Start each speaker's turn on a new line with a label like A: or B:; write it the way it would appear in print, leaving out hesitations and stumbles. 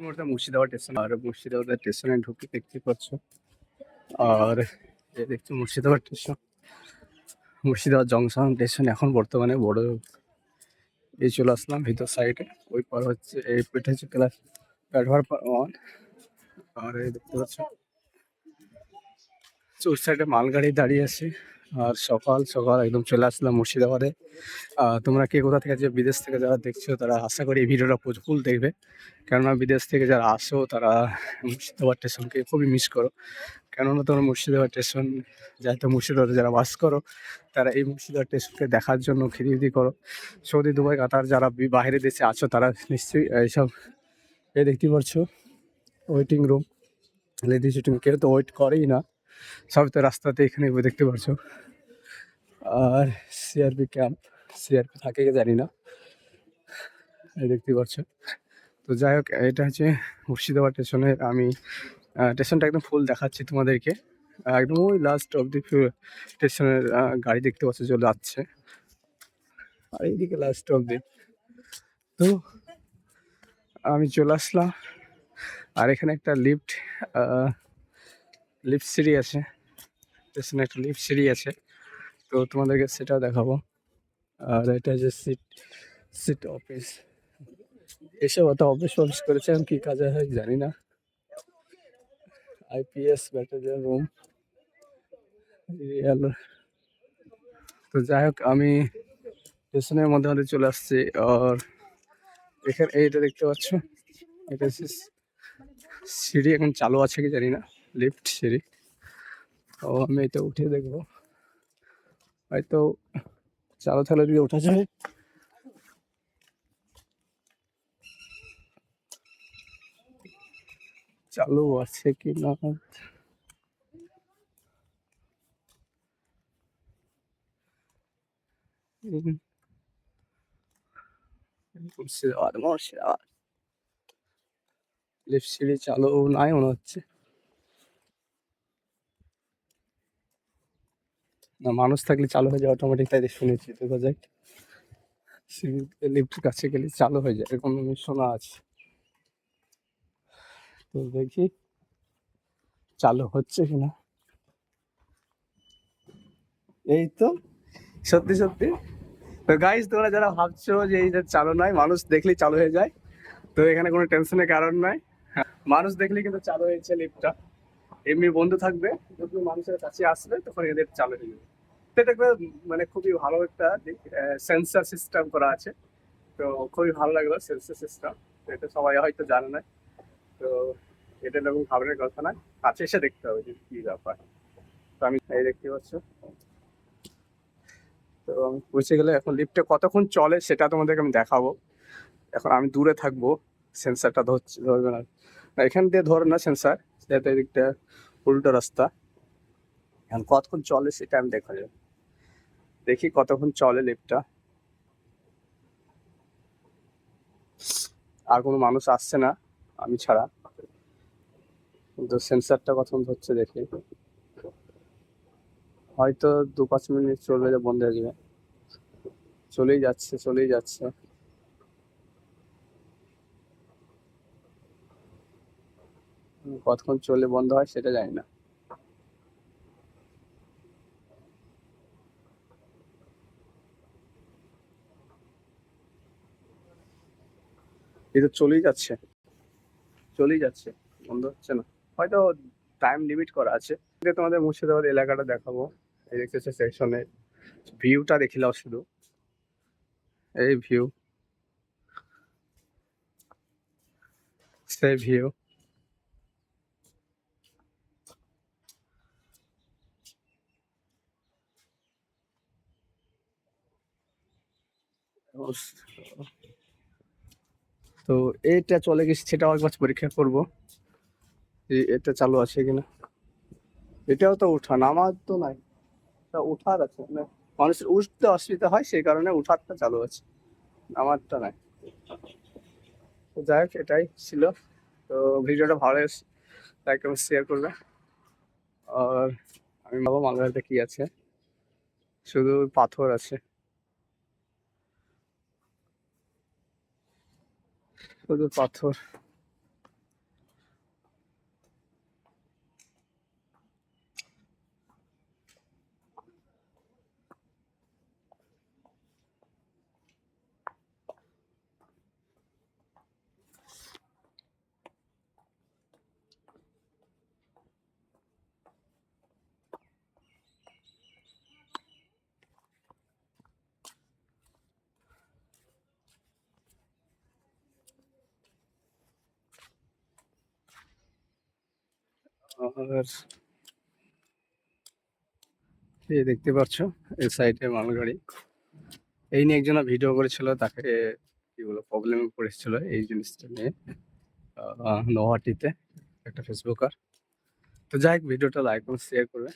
A: মুহূর্তে মুর্শিদাবাদ স্টেশন আর মুর্শিদাবাদ স্টেশনে ঢুকে দেখতে পাচ্ছ। আর এই দেখছো Murshidabad station, Murshidabad junction station এখন বর্তমানে বড় এই চলে আসলাম ভিতর সাইডে। ওই পার হচ্ছে এটা হচ্ছে ক্লাস প্ল্যাটফর্ম 1। আর এই দেখতে পাচ্ছ ওই সাইডে মালগাড়ি দাঁড়িয়ে আছে। আর সকাল সকাল একদম চলে আসলাম মুর্শিদাবাদে। তোমরা কে কোথা থেকে যে বিদেশ থেকে যারা দেখছো তারা আশা করি এই ভিডিওটা ফুল দেখবে, কেননা বিদেশ থেকে যারা আসো তারা মুর্শিদাবাদ স্টেশনকে খুবই মিস করো। কেননা তোমরা মুর্শিদাবাদ স্টেশন যাতে মুর্শিদাবাদে যারা বাস করো তারা এই মুর্শিদাবাদ স্টেশনকে দেখার জন্য খিদিমিদি করো। সৌদি, দুবাই, কাতার যারা বাইরে দেশে আছো তারা নিশ্চয়ই এইসব এই দেখতে পাচ্ছ ওয়েটিং রুম, লেডিস ওয়েটিং, কেউ তো ওয়েট করেই না, সব তো রাস্তাতে এখানে দেখতে পাচ্ছ। আর সিআরপি ক্যাম্প, সিআরপি থাকে কি জানি না, এই দেখতে পাচ্ছ। তো যাই হোক, এটা হচ্ছে মুর্শিদাবাদ স্টেশনের। আমি স্টেশনটা একদম ফুল দেখাচ্ছি তোমাদেরকে। একদম ওই লাস্ট অব দি স্টেশনের গাড়ি দেখতে পাচ্ছ চলে যাচ্ছে, আর এইদিকে লাস্ট অব দি। তো আমি চলে আসলাম, আর এখানে একটা লিফট সিঁড়ি আছে, স্টেশনে একটা লিফট সিঁড়ি আছে, তো তোমাদেরকে সেটাও দেখাবো। আর এটা যে সিট অফিস, এসব অত অফিস করেছে, আমি কি কাজে হয় জানি না। IPS battalion room. তো যাই হোক, আমি স্টেশনের মধ্যে চলে আসছি। আর এখানে এইটা দেখতে পাচ্ছ, এটা হচ্ছে সিঁড়ি, এখন চালু আছে কি জানি না, লিফট সিঁড়ি। তো আমি এটা উঠে দেখবো, হয়তো চালু থাকলে দিকে ওঠা যায়। চালু আছে কি না, মুর্শিদাবাদ লিফট সিঁড়ি চালু নাই মনে হচ্ছে। না, মানুষ থাকলে চালু হয়ে যায় অটোমেটিক, তাই শুনেছি। দেখা যায় লিফটের কাছে গেলে চালু হয়ে যায়, এরকম আমি শোনা আছে। তো দেখি চালু হচ্ছে কিনা। এই তো সত্যি সত্যি। তো গাইস, তোমরা যারা ভাবছো যে এই যে চালু নয়, মানুষ দেখলেই চালু হয়ে যায়, তো এখানে কোনো টেনশনের কারণ নাই। মানুষ দেখলেই কিন্তু চালু হয়েছে লিফটটা। এমনি বন্ধ থাকবে, যখন মানুষের কাছে আসবে তখন এদের চালু হয়ে যাবে। তো এটা মানে খুবই ভালো একটা সেন্সার সিস্টেম করা আছে, তো খুবই ভালো লাগলো সেন্সার সিস্টেম। তো এটা সবাই হয়তো জানে না, তো এটা এরকম খাবারের কথা না, কাছে এসে দেখতে হবে যে কি ব্যাপার। তো আমি এই দেখতে পাচ্ছ, তো আমি পৌঁছে গেলে এখন লিফটে কতক্ষণ চলে সেটা তোমাদেরকে আমি দেখাবো। এখন আমি দূরে থাকবো, সেন্সারটা ধরবে না, এখান দিয়ে ধরে না সেন্সার, সেটা এদিকটা উল্টো রাস্তা। এখন কতক্ষণ চলে সেটা আমি দেখা যাবে, দেখি কতক্ষণ চলে লিফটটা। আর কোনো মানুষ আসছে না আমি ছাড়া, কিন্তু সেন্সারটা কতক্ষণ ধরছে দেখি। হয়তো 2-5 মিনিট চলবে, বন্ধ হয়ে যাবে। চলেই যাচ্ছে চলেই যাচ্ছে। কতক্ষণ চললে বন্ধ হয় সেটা জানি না। এই তো চলেই যাচ্ছে চলেই যাচ্ছে, বন্ধ হচ্ছে না। হয়তো টাইম লিমিট করা আছে। তোমাদের মুর্শিদাবাদ এলাকাটা দেখাবো। এই দেখতেছে সেকশনের ভিউটা দেখিলাও শুধু, এই ভিউ, সেই ভিউ। তো এটা চলে গেছে, সেটাও একবার পরীক্ষা করবো এটা চালু আছে কিনা। এটাও তো উঠা, নামার তো নাই, উঠার আছে মানে মানুষের উঠতে অসুবিধা হয় সেই কারণে উঠারটা চালু আছে, নামারটা নাই। তো যাই হোক, এটাই ছিল। তো ভিডিওটা ভালো লাইক এবং শেয়ার করবে। আর আমি ভাবো মালগাড়িতে কি আছে, শুধু পাথর আছে, শুধু পাথর। আর এই দেখতে পাচ্ছ এই সাইডে মালগাড়ি। এই নিয়ে একজন ভিডিও করেছিল, তাকে কি বলবো প্রবলেমে পড়েছিল এই জিনিসটা নিয়ে নৌহাটিতে একটা ফেসবুকার। তো যাই হোক, ভিডিওটা লাইক এবং শেয়ার করবে।